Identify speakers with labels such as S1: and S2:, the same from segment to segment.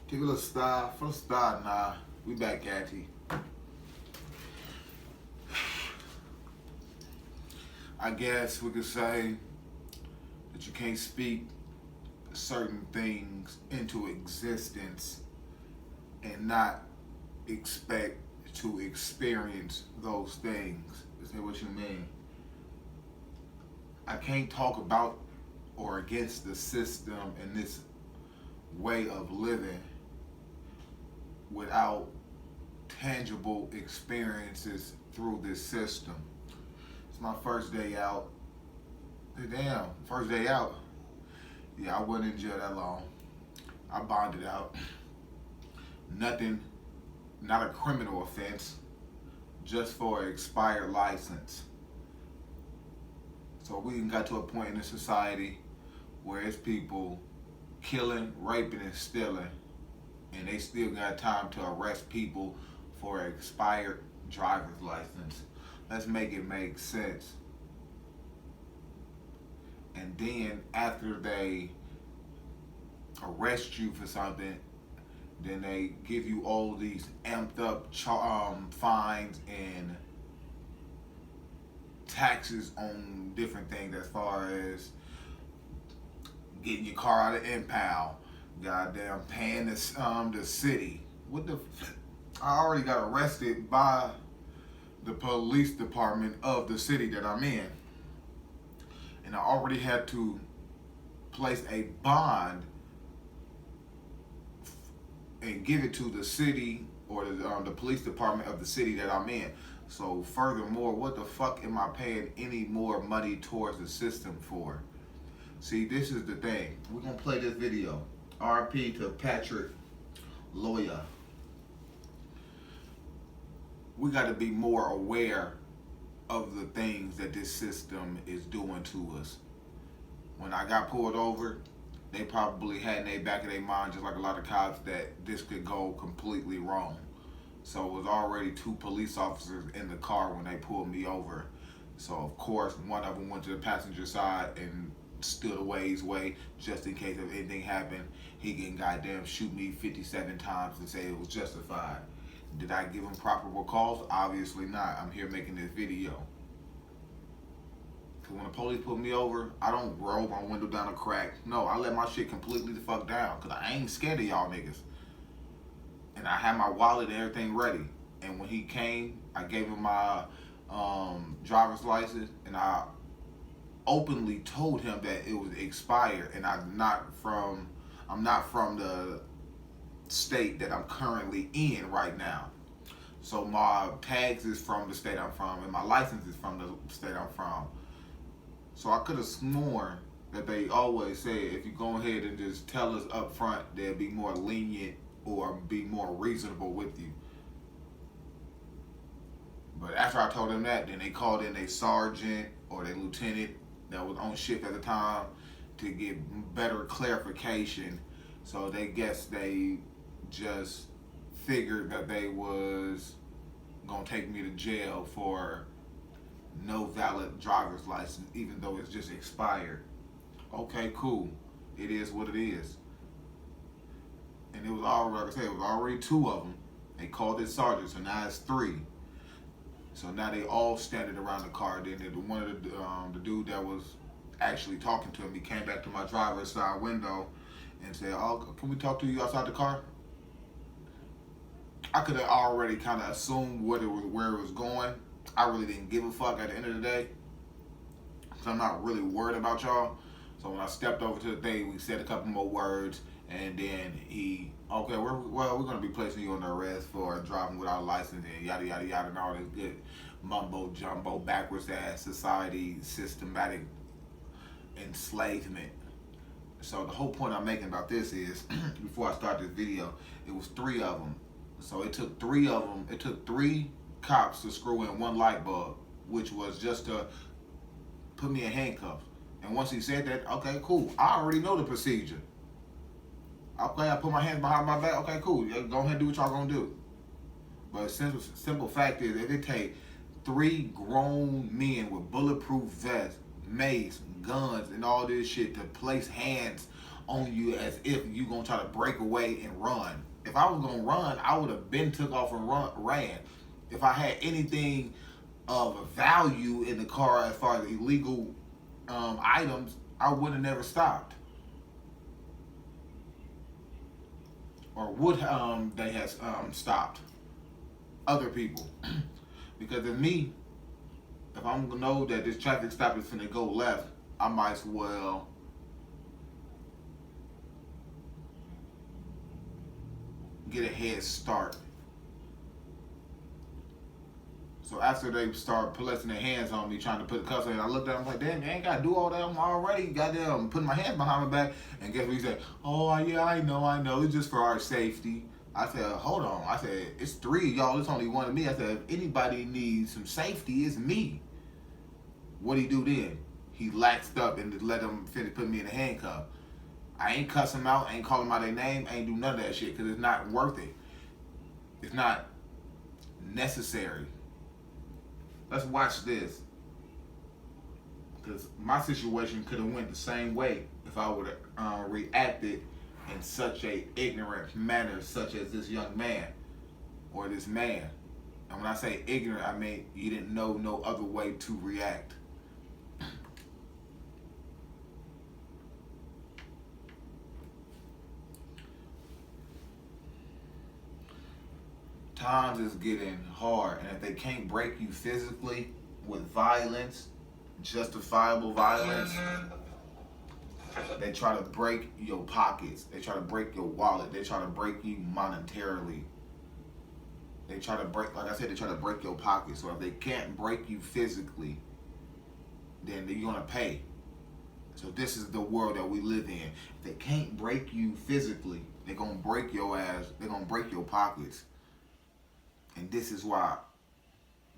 S1: Give it a little style. For the style, nah. We back at you. I guess we could say that you can't speak certain things into existence and not expect to experience those things. Is that what you mean? I can't talk about or against the system and this way of living without tangible experiences through this system. It's my first day out. Damn, first day out. Yeah, I wasn't in jail that long. I bonded out. Nothing, not a criminal offense, just for an expired license. So we got to a point in the society where it's people killing, raping, and stealing, and they still got time to arrest people for an expired driver's license. Let's make it make sense. And then after they arrest you for something, then they give you all these amped up fines and taxes on different things, as far as getting your car out of impound, goddamn paying the city. What the? I already got arrested by the police department of the city that I'm in, and I already had to place a bond and give it to the city or the police department of the city that I'm in. So furthermore, what the fuck am I paying any more money towards the system for? See, this is the thing. We're gonna play this video. RP to Patrick Lyoya. We gotta be more aware of the things that this system is doing to us. When I got pulled over, they probably had in the back of their mind, just like a lot of cops, that this could go completely wrong. So it was already 2 police officers in the car when they pulled me over. So of course, one of them went to the passenger side and stood a ways away just in case if anything happened. He can goddamn shoot me 57 times and say it was justified. Did I give him proper cause? Obviously not. I'm here making this video. Cause when the police put me over, I don't roll my window down a crack. No, I let my shit completely the fuck down. Cause I ain't scared of y'all niggas. And I had my wallet and everything ready. And when he came, I gave him my driver's license, and I openly told him that it was expired, and I'm not from the state that I'm currently in right now. So my tags is from the state I'm from, and my license is from the state I'm from. So I could have sworn that they always say if you go ahead and just tell us up front, they'll be more lenient or be more reasonable with you. But after I told them that, then they called in a sergeant or a lieutenant that was on shift at the time to get better clarification. So they just figured that they was gonna take me to jail for no valid driver's license, even though it's just expired. Okay, cool. It is what it is. And it was already, like I said, it was already 2 of them. They called it sergeant, so now it's 3. So now they all standing around the car. Then one of the dude that was actually talking to him, he came back to my driver's side window and said, "Oh, can we talk to you outside the car?" I could have already kind of assumed where it was going. I really didn't give a fuck at the end of the day, so I'm not really worried about y'all. So when I stepped over to the thing, we said a couple more words, and then we're gonna be placing you under arrest for driving without a license and yada yada yada and all this good mumbo jumbo backwards ass society systematic enslavement. So the whole point I'm making about this is, before I start this video, it was 3 of them. So it took 3 of them. It took 3 cops to screw in 1 light bulb, which was just to put me in handcuffs. And once he said that, okay, cool. I already know the procedure. Okay, I put my hands behind my back. Okay, cool. Go ahead and do what y'all gonna do. But simple fact is, if it take 3 grown men with bulletproof vests, mace, guns, and all this shit to place hands on you as if you gonna try to break away and run. If I was gonna run, I would have been took off and ran. If I had anything of value in the car as far as illegal items, I would have never stopped. Or would they have stopped other people. Because if I'm gonna know that this traffic stop is finna go left, I might as well get a head start. So after they start placing their hands on me, trying to put the cuffs on, I looked at them like, damn, you ain't gotta do all that. I'm already goddamn putting my hands behind my back. And guess what he said? Oh yeah, I know. It's just for our safety. I said, hold on. I said, it's 3 of y'all. It's only 1 of me. I said, if anybody needs some safety, it's me. What'd he do then? He laxed up and just let them finish putting me in a handcuff. I ain't cuss them out. Ain't call them out their name. Ain't do none of that shit because it's not worth it. It's not necessary. Let's watch this. Because my situation could have went the same way if I would have reacted in such a ignorant manner, such as this young man or this man. And when I say ignorant, I mean you didn't know no other way to react. Times is getting hard, and if they can't break you physically with violence, justifiable violence, they try to break your pockets. They try to break your wallet. They try to break you monetarily. They try to break, like I said, they try to break your pockets. So if they can't break you physically, then you're gonna pay. So this is the world that we live in. If they can't break you physically, they're gonna break your ass. They're gonna break your pockets. And this is why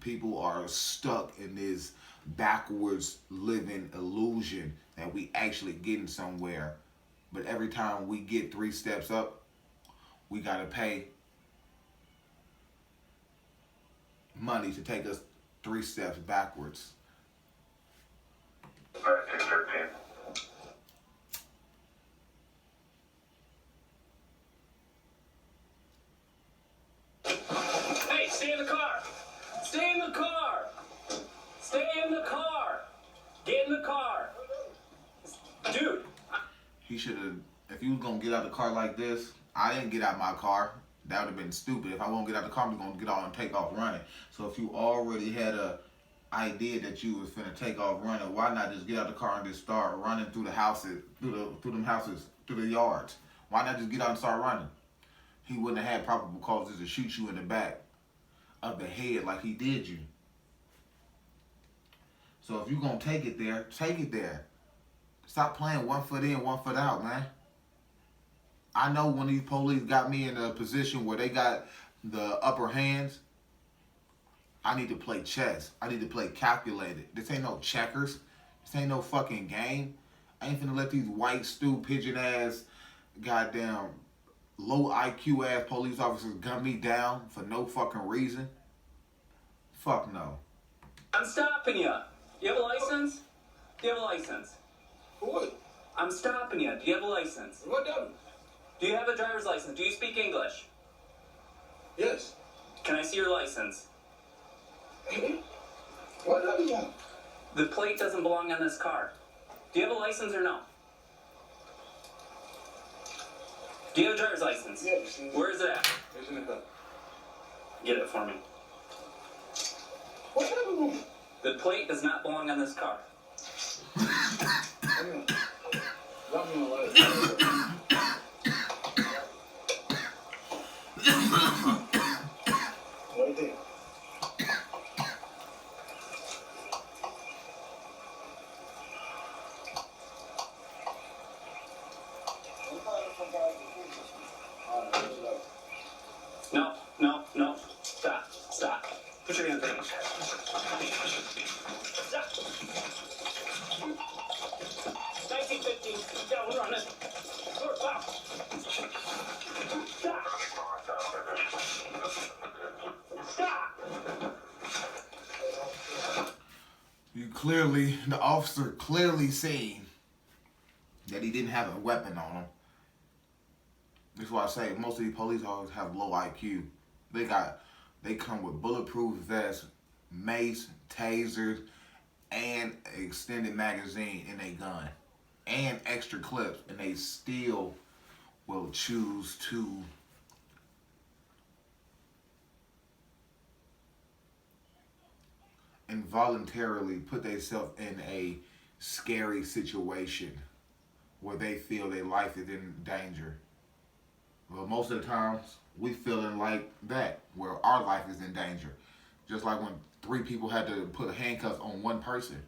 S1: people are stuck in this backwards living illusion that we actually getting somewhere. But every time we get 3 steps up, we gotta pay money to take us 3 steps backwards.
S2: Hey, stay in the car! Stay in the car! Stay in the car! Get in the car! Dude!
S1: He should have, if you was gonna get out of the car like this, I didn't get out my car. That would have been stupid. If I won't get out the car, I'm gonna get out and take off running. So if you already had a idea that you was finna take off running, why not just get out the car and just start running through the houses, through the yards? Why not just get out and start running? He wouldn't have had probable causes to shoot you in the back of the head like he did you. So if you're gonna take it there, take it there. Stop playing 1 foot in, 1 foot out, man. I know when these police got me in a position where they got the upper hands, I need to play chess. I need to play calculated. This ain't no checkers. This ain't no fucking game. I ain't finna let these white stew pigeon ass goddamn low IQ ass police officers gun me down for no fucking reason. Fuck no.
S2: I'm stopping you. Do you have a license? Do you have a license?
S3: What?
S2: I'm stopping you. Do you have a license?
S3: What done?
S2: Do you have a driver's license? Do you speak English?
S3: Yes.
S2: Can I see your license?
S3: What done you?
S2: The plate doesn't belong on this car. Do you have a license or no? Do you have a driver's license?
S3: Yes.
S2: Where is it at?
S3: It's in the car.
S2: Get it for me.
S3: What happened?
S2: The plate does not belong on this car.
S3: Drop me a letter. Right there.
S2: No. Stop. Put your hands down. Stop. 1915. Don't run it. Stop.
S1: The officer clearly seen that and he didn't have a weapon on him. That's why I say most of these police officers have low IQ. They come with bulletproof vests, mace, tasers, and an extended magazine in their gun, and extra clips, and they still will choose to involuntarily put themselves in a scary situation where they feel their life is in danger. Well, most of the times we feeling like that, where our life is in danger. Just like when 3 people had to put handcuffs on one person.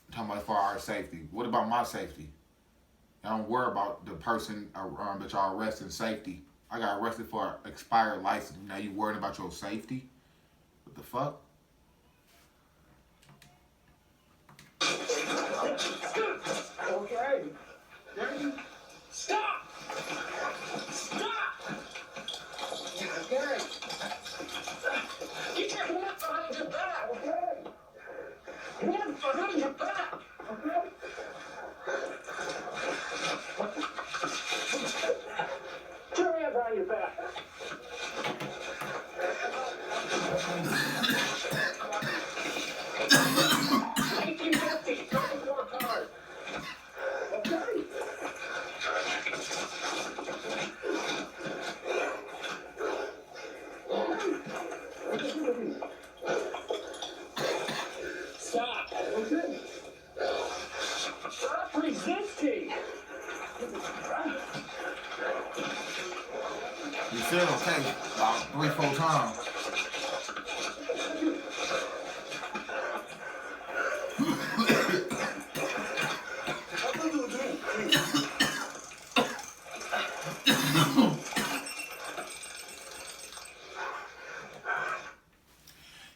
S1: I'm talking about for our safety. What about my safety? I don't worry about the person that y'all arresting safety. I got arrested for an expired license. Now you worrying about your safety? What the fuck?
S3: Okay.
S2: Stop! Stop!
S3: Okay.
S2: Get your hands behind your back!
S3: Okay.
S2: Hands behind your back!
S3: Okay.
S2: Get your hands behind your back! Make you empty! Don't work hard!
S3: Okay.
S2: Stop!
S3: Okay.
S2: Stop resisting!
S1: You feel okay about 3-4 times.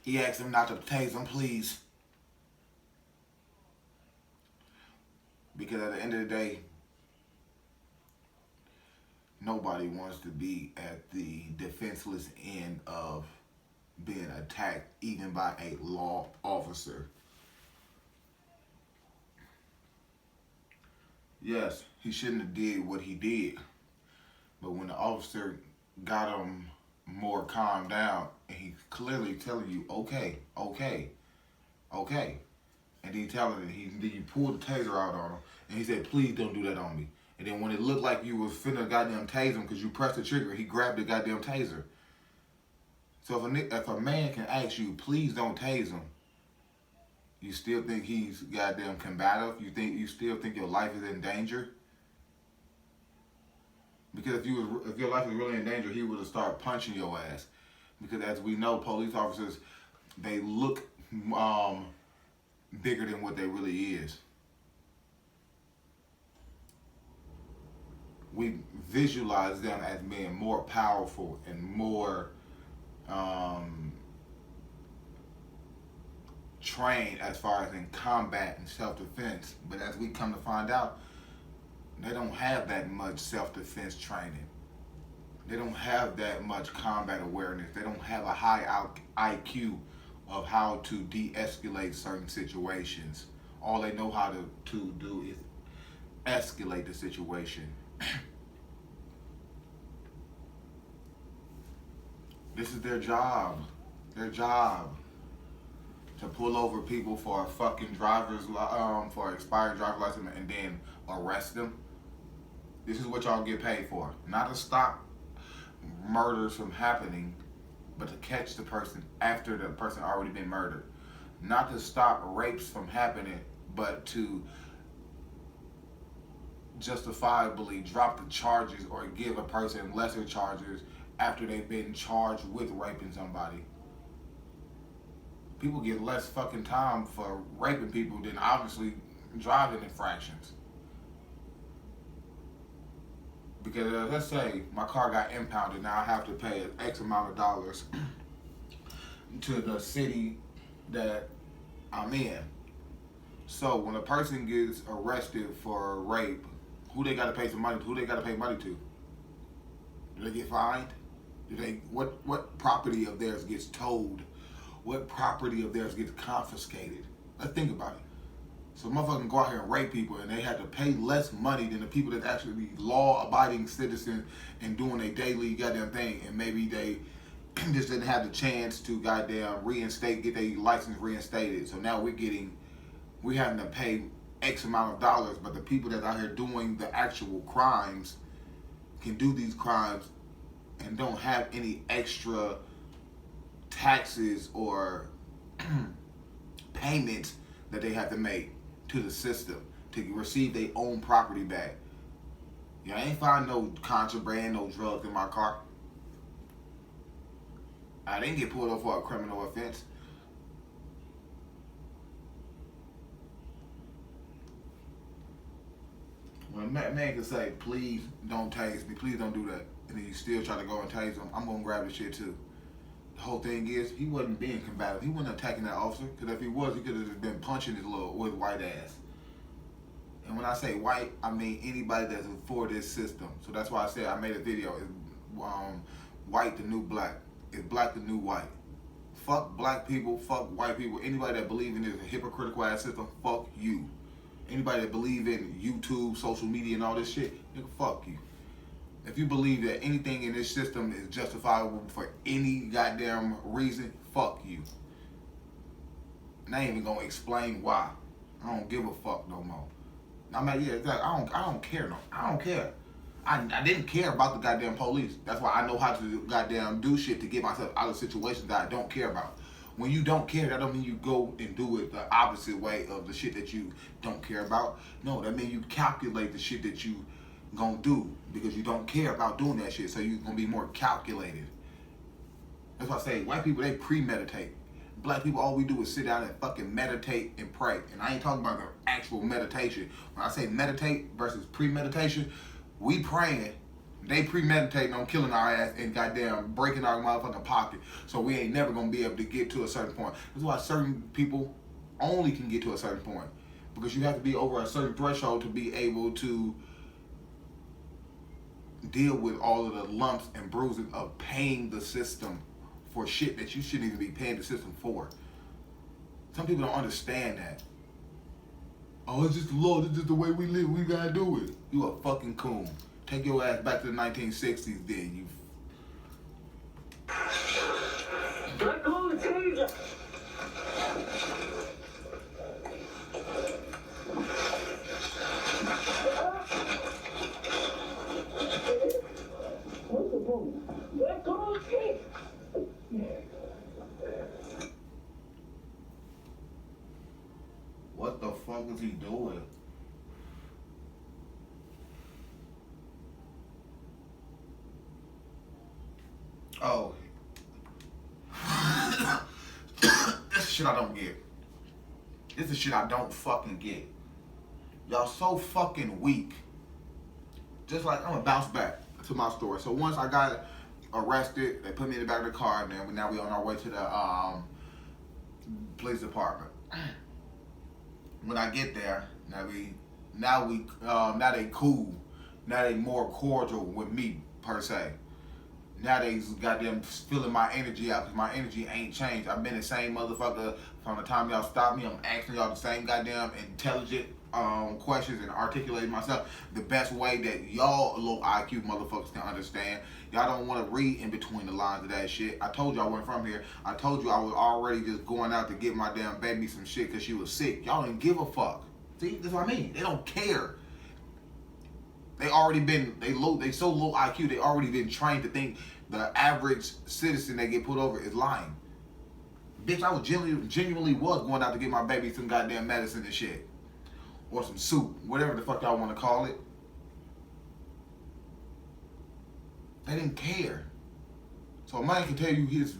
S1: He asked him not to tase him, please. Because at the end of the day, nobody wants to be at the defenseless end of being attacked, even by a law officer. Yes, he shouldn't have did what he did. But when the officer got him more calmed down, and he's clearly telling you, okay, and he telling it, then you pulled the taser out on him, and he said, please don't do that on me. And then when it looked like you was finna goddamn tase him because you pressed the trigger, he grabbed the goddamn taser. So if a man can ask you, please don't tase him, you still think he's goddamn combative? You still think your life is in danger? Because if your life was really in danger, he would have started punching your ass. Because as we know, police officers, they look bigger than what they really is. We visualize them as being more powerful and more trained as far as in combat and self-defense. But as we come to find out, they don't have that much self-defense training. They don't have that much combat awareness. They don't have a high IQ of how to de-escalate certain situations. All they know how to do is escalate the situation. This is their job. Their job. To pull over people for a fucking for expired driver's license and then arrest them. This is what y'all get paid for. Not to stop murders from happening, but to catch the person after the person already been murdered. Not to stop rapes from happening, but to justifiably drop the charges or give a person lesser charges after they've been charged with raping somebody. People get less fucking time for raping people than obviously driving infractions. Because let's say my car got impounded, now I have to pay an X amount of dollars to the city that I'm in. So when a person gets arrested for rape, who they gotta pay some money to? Who they gotta pay money to? Do they get fined? What property of theirs gets towed? What property of theirs gets confiscated? Let's think about it. So motherfuckers can go out here and rape people, and they have to pay less money than the people that actually law-abiding citizens and doing their daily goddamn thing, and maybe they just didn't have the chance to goddamn get their license reinstated. So now we're having to pay X amount of dollars, but the people that out here doing the actual crimes can do these crimes and don't have any extra taxes or payments that they have to make to the system to receive their own property back. Yeah, I ain't find no contraband, no drugs in my car. I didn't get pulled over for a criminal offense. When a man can say, please don't tase me, please don't do that, and then you still try to go and tase him, I'm going to grab the shit too. The whole thing is, he wasn't being combative. He wasn't attacking that officer, because if he was, he could have just been punching his white ass. And when I say white, I mean anybody that's for this system. So that's why I said I made a video. It's white the new black. It's black the new white. Fuck black people, fuck white people. Anybody that believe in this hypocritical ass system, fuck you. Anybody that believe in YouTube, social media, and all this shit, nigga, fuck you. If you believe that anything in this system is justifiable for any goddamn reason, fuck you. And I ain't even gonna explain why. I don't give a fuck no more. I'm like, yeah, exactly. I don't care no. I don't care. I didn't care about the goddamn police. That's why I know how to goddamn do shit to get myself out of situations that I don't care about. When you don't care, that don't mean you go and do it the opposite way of the shit that you don't care about. No, that means you calculate the shit that you gonna do because you don't care about doing that shit. So you're gonna be more calculated. That's why I say white people, they premeditate. Black people, all we do is sit down and fucking meditate and pray. And I ain't talking about the actual meditation. When I say meditate versus premeditation, we praying. They premeditating on killing our ass and goddamn breaking our motherfucking pocket. So we ain't never gonna be able to get to a certain point. That's why certain people only can get to a certain point. Because you have to be over a certain threshold to be able to deal with all of the lumps and bruises of paying the system for shit that you shouldn't even be paying the system for. Some people don't understand that. Oh, it's just the law, it's just the way we live, we gotta do it. You a fucking coon. Take your ass back to the 1960s then, you.
S2: Let go of the taser. Let go of the taser.
S1: What the fuck is he doing? Oh. This is shit I don't get. This is shit I don't fucking get. Y'all so fucking weak. Just like, I'm gonna bounce back to my story. So once I got arrested, they put me in the back of the car, and then now we on our way to the police department. When I get there, now they cool. Now they more cordial with me per se. Now they goddamn feeling my energy out because my energy ain't changed. I've been the same motherfucker from the time y'all stopped me. I'm asking y'all the same goddamn intelligent questions and articulating myself the best way that y'all low IQ motherfuckers can understand. Y'all don't want to read in between the lines of that shit. I told you I wasn't from here. I told you I was already just going out to get my damn baby some shit because she was sick. Y'all didn't give a fuck. See, that's what I mean. They don't care. They so low IQ, they already been trained to think the average citizen that get put over is lying. Bitch, I was genuinely was going out to get my baby some goddamn medicine and shit. Or some soup, whatever the fuck y'all want to call it. They didn't care. So a man can tell you his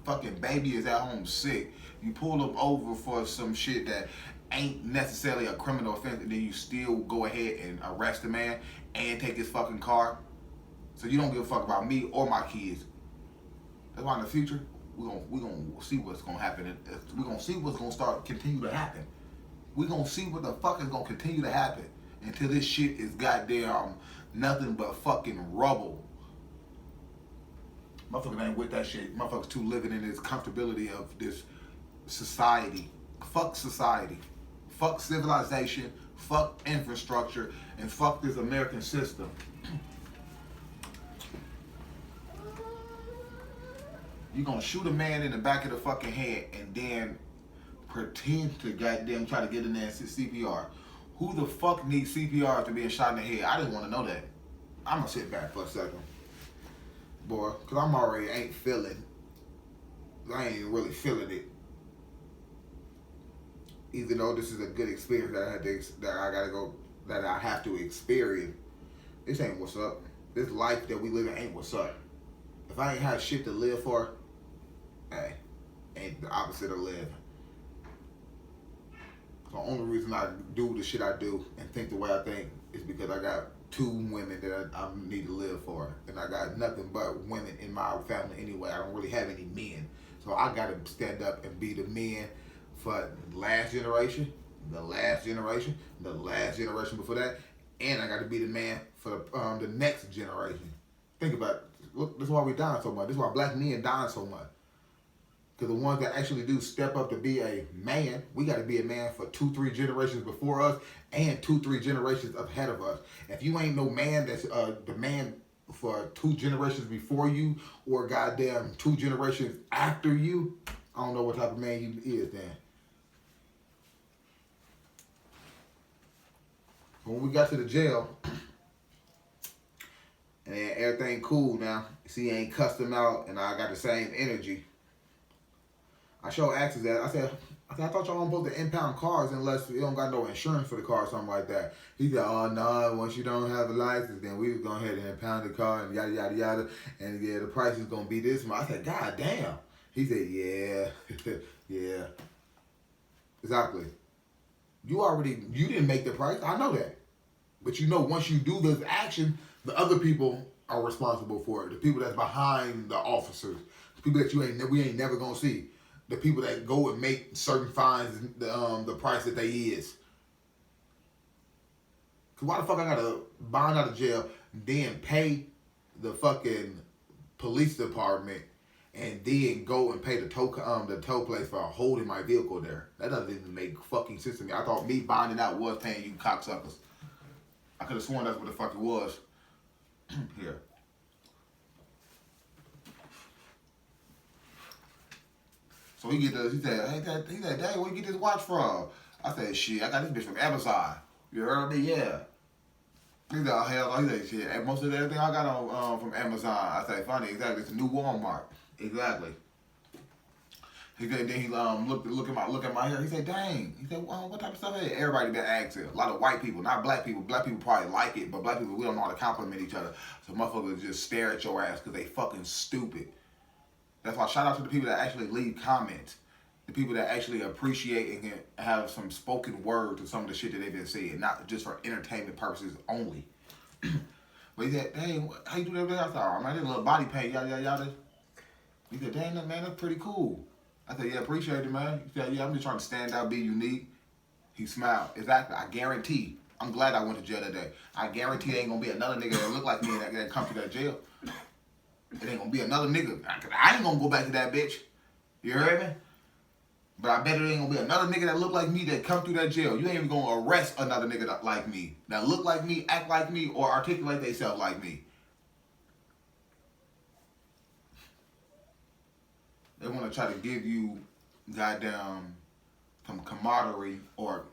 S1: fucking baby is at home sick. You pull him over for some shit that ain't necessarily a criminal offense, and then you still go ahead and arrest the man and take his fucking car. So you don't give a fuck about me or my kids. That's why in the future, we're gonna see what's gonna happen. We're gonna see what's gonna continue to happen. We're gonna see what the fuck is gonna continue to happen until this shit is goddamn nothing but fucking rubble. Motherfuckers ain't with that shit. Motherfuckers too living in this comfortability of this society. Fuck society. Fuck civilization, fuck infrastructure, and fuck this American system. You gonna shoot a man in the back of the fucking head and then pretend to goddamn try to get in there and CPR. Who the fuck needs CPR after being shot in the head? I didn't want to know that. I'm gonna sit back for a second, boy, cause I'm already ain't feeling. I ain't really feeling it. Even though this is a good experience that I have to experience. This ain't what's up. This life that we live in ain't what's up. If I ain't had shit to live for, hey, ain't the opposite of living. The only reason I do the shit I do and think the way I think is because I got 2 women that I need to live for. And I got nothing but women in my family anyway. I don't really have any men. So I got to stand up and be the man for the last generation, the last generation, the last generation before that. And I got to be the man for the next generation. Think about it. Look, this is why we dying so much. This is why black men dying so much. Because the ones that actually do step up to be a man, we got to be a man for 2-3 generations before us and 2-3 generations ahead of us. If you ain't no man that's the man for 2 generations before you or goddamn 2 generations after you, I don't know what type of man you is then. When we got to the jail, and everything cool now, see, ain't cussed him out, and I got the same energy. I showed Axis that. I said, I thought y'all weren't supposed to impound cars unless you don't got no insurance for the car or something like that. He said, oh, no, once you don't have a license, then we was going ahead and impound the car and yada, yada, yada. And yeah, the price is going to be this much. I said, God damn. He said, yeah, yeah. Exactly. You didn't make the price. I know that. But you know, once you do this action, the other people are responsible for it. The people that's behind the officers. The people that we ain't never going to see. The people that go and make certain fines the price that they is. Cause why the fuck I gotta bond out of jail, then pay the fucking police department, and then go and pay the tow place for holding my vehicle there? That doesn't even make fucking sense to me. I thought me bonding out was paying you cocksuckers. I could have sworn that's what the fuck it was. Here. So he said, dang, where you get this watch from? I said, shit, I got this bitch from Amazon. You heard me? Yeah. He said, oh, hell no. He said, shit, and most of everything I got on from Amazon. I said, funny, exactly. It's a new Walmart. Exactly. He said, then he look at my hair. He said, dang. He said, what type of stuff is it? Everybody been asking. A lot of white people, not black people. Black people probably like it, but black people, we don't know how to compliment each other. So motherfuckers just stare at your ass because they fucking stupid. That's why shout out to the people that actually leave comments. The people that actually appreciate and can have some spoken word to some of the shit that they've been saying, not just for entertainment purposes only. But he said, dang, how you do that? I said, oh man, this little body paint, yada, yada, yada. He said, dang, man, that's pretty cool. I said, yeah, appreciate it, man. He said, yeah, I'm just trying to stand out, be unique. He smiled. Exactly. I guarantee. I'm glad I went to jail that day. I guarantee there ain't going to be another nigga that look like me that come to that jail. It ain't gonna be another nigga. I ain't gonna go back to that bitch. You heard me? But I bet it ain't gonna be another nigga that look like me that come through that jail. You ain't even gonna arrest another nigga that like me. That look like me, act like me, or articulate themselves like me. They wanna try to give you goddamn some camaraderie or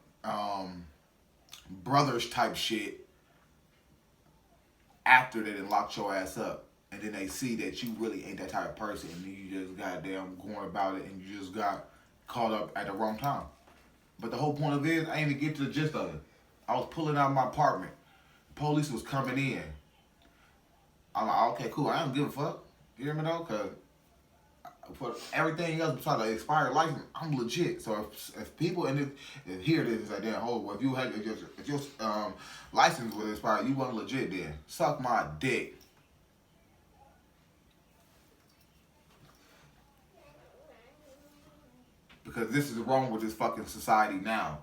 S1: brothers type shit after they done locked your ass up. And then they see that you really ain't that type of person, and then you just goddamn going about it, and you just got caught up at the wrong time. But the whole point of it is, I ain't even get to the gist of it. I was pulling out of my apartment. The police was coming in. I'm like, okay, cool. I don't give a fuck. You hear me though? Cause for everything else besides the expired license, I'm legit. So if people if hear this, it's like, damn, hold on. If your license was expired, you wasn't legit then. Suck my dick. Because this is wrong with this fucking society now.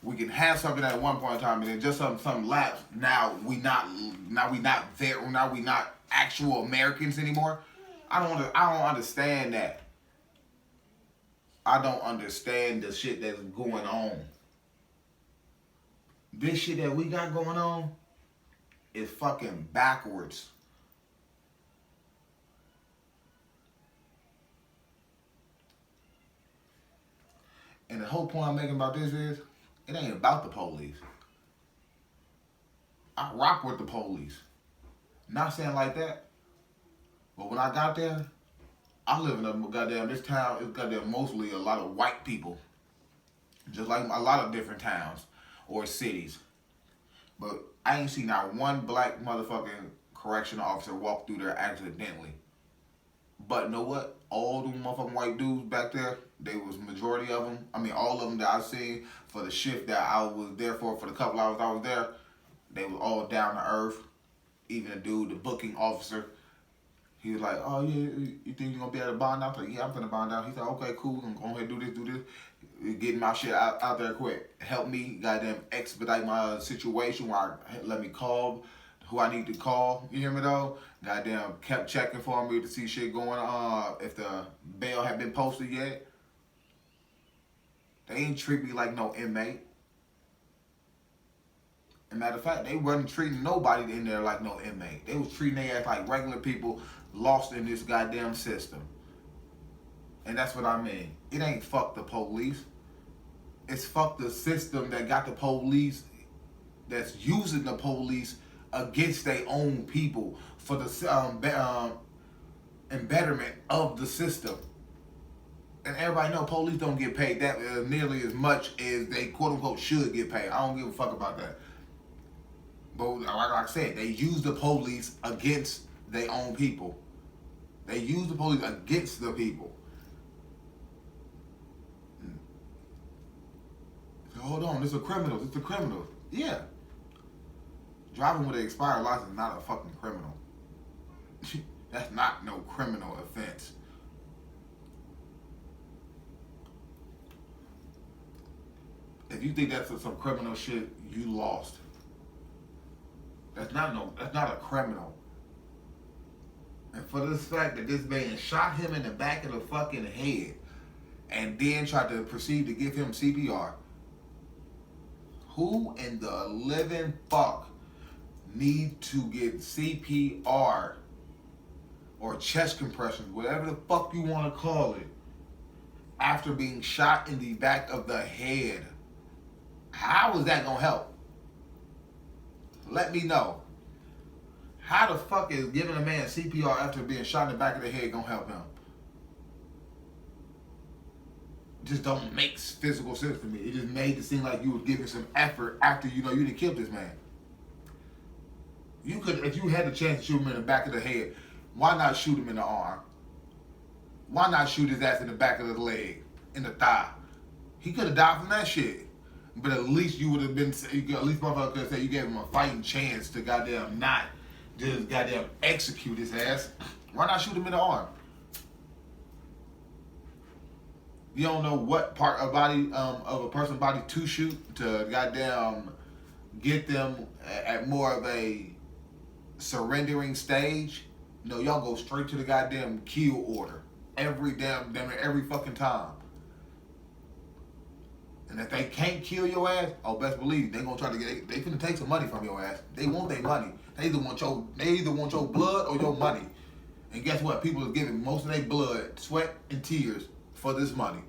S1: We can have something at one point in time, and then just some lapse. Now we not actual Americans anymore. I don't understand that. I don't understand the shit that's going on. This shit that we got going on is fucking backwards. And the whole point I'm making about this is, it ain't about the police. I rock with the police. Not saying like that, but when I got there, I live in a goddamn, this town is goddamn mostly a lot of white people. Just like a lot of different towns or cities. But I ain't seen not one black motherfucking correctional officer walk through there accidentally. But you know what? All them motherfucking white dudes back there, they was majority of them. I mean, all of them that I seen for the shift that I was there for the couple hours I was there, they was all down to earth. Even the dude, the booking officer, he was like, oh yeah, you think you're gonna be able to bond out? I was like, yeah, I'm gonna bond out. He said, okay, cool, I'm gonna go ahead and do this. Getting my shit out there quick. Help me, goddamn, expedite my situation while let me call who I need to call. You hear me though? Goddamn, kept checking for me to see shit going on. If the bail had been posted yet. They ain't treat me like no inmate. And matter of fact, they wasn't treating nobody in there like no inmate. They was treating their ass like regular people lost in this goddamn system. And that's what I mean. It ain't fuck the police. It's fuck the system that got the police, that's using the police against their own people for the embetterment of the system. And everybody know police don't get paid that nearly as much as they quote unquote should get paid. I don't give a fuck about that. But like I said, they use the police against their own people. They use the police against the people. Hold on, it's a criminal. It's a criminal. Yeah. Driving with an expired license is not a fucking criminal. That's not no criminal offense. If you think that's some criminal shit, you lost. That's not a criminal. And for this fact that this man shot him in the back of the fucking head and then tried to proceed to give him CPR. Who in the living fuck need to get CPR or chest compressions, whatever the fuck you want to call it, after being shot in the back of the head? How is that gonna help? Let me know. How the fuck is giving a man CPR after being shot in the back of the head gonna help him? Just don't make physical sense to me. It just made it seem like you was giving some effort after you didn't kill this man. You could, if you had the chance to shoot him in the back of the head, why not shoot him in the arm? Why not shoot his ass in the back of the leg, in the thigh? He could have died from that shit. But at least you would have been, at least motherfucker could say you gave him a fighting chance to goddamn not just goddamn execute his ass. Why not shoot him in the arm? You don't know what part of body of a person's body to shoot to goddamn get them at more of a surrendering stage. No, y'all go straight to the goddamn kill order every fucking time. And if they can't kill your ass, oh, best believe they gonna try to get. They finna take some money from your ass. They want their money. They either want your blood or your money. And guess what? People are giving most of their blood, sweat, and tears for this money.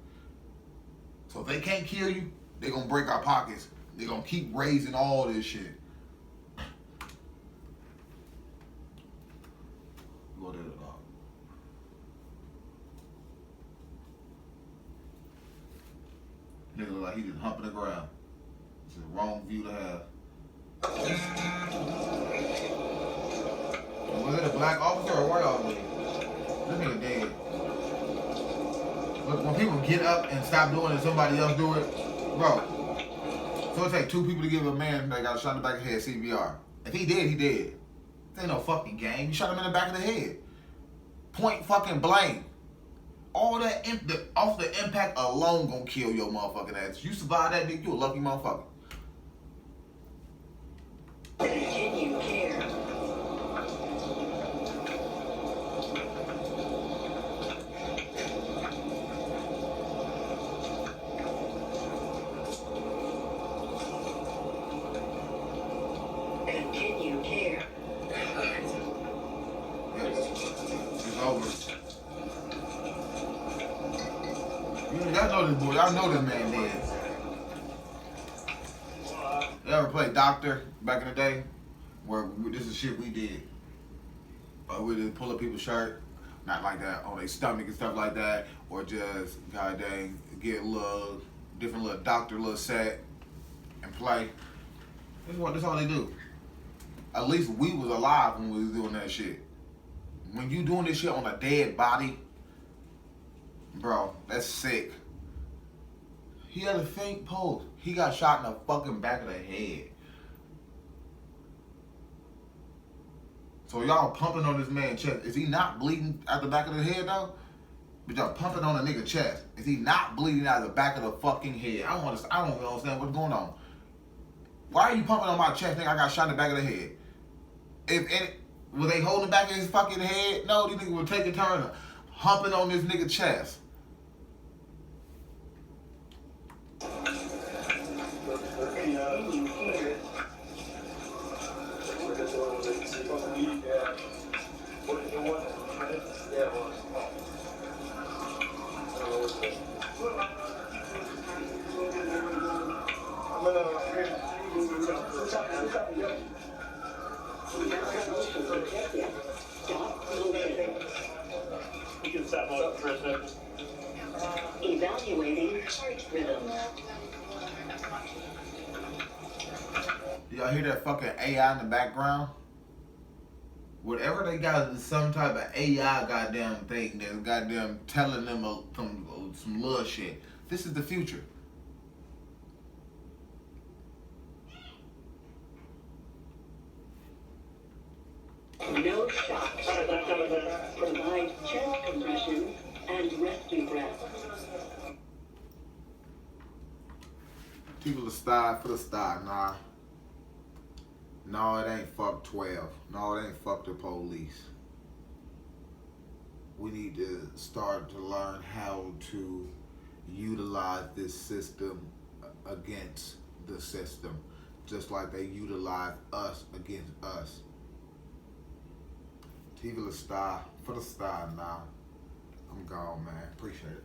S1: So if they can't kill you, they gonna break our pockets. They gonna keep raising all this shit. Go there. Nigga look like he just humping the ground. It's the wrong view to have. Was it a black officer or a white officer? This nigga dead. Look, when people get up and stop doing it, somebody else do it, bro. So it take two people to give a man that got shot in the back of the head CPR. If he dead, he dead. This ain't no fucking game. You shot him in the back of the head. Point fucking blank. All that off the impact alone gonna kill your motherfucking ass. You survive that, nigga, you a lucky motherfucker.
S3: Can you care?
S1: y'all know this boy. Y'all know this man dead. You ever play doctor back in the day? Where this is shit we did. We just pull up people's shirt, not like that, on their stomach and stuff like that, or just goddamn get a little different little doctor little set and play. This all they do. At least we was alive when we was doing that shit. When you doing this shit on a dead body, bro, that's sick. He had a faint pulse. He got shot in the fucking back of the head. So y'all pumping on this man's chest. Is he not bleeding out the back of the head though? But y'all pumping on a nigga chest. Is he not bleeding out the back of the fucking head? I don't understand what's going on. Why are you pumping on my chest, nigga? I got shot in the back of the head. Were they holding the back of his fucking head? No, these niggas were taking turn humping on this nigga chest.
S3: Evaluating heart rhythm.
S1: Y'all hear that fucking AI in the background? Whatever they got is some type of AI goddamn thing that's goddamn telling them some little shit. This is the future.
S3: NAW Shot provide chest compression and rescue breath.
S1: People are starved for the star, nah. No, it ain't fuck 12. No, it ain't fuck the police. We need to start to learn how to utilize this system against the system, just like they utilize us against us. People are starved for the star, nah. I'm gone, man. Appreciate it.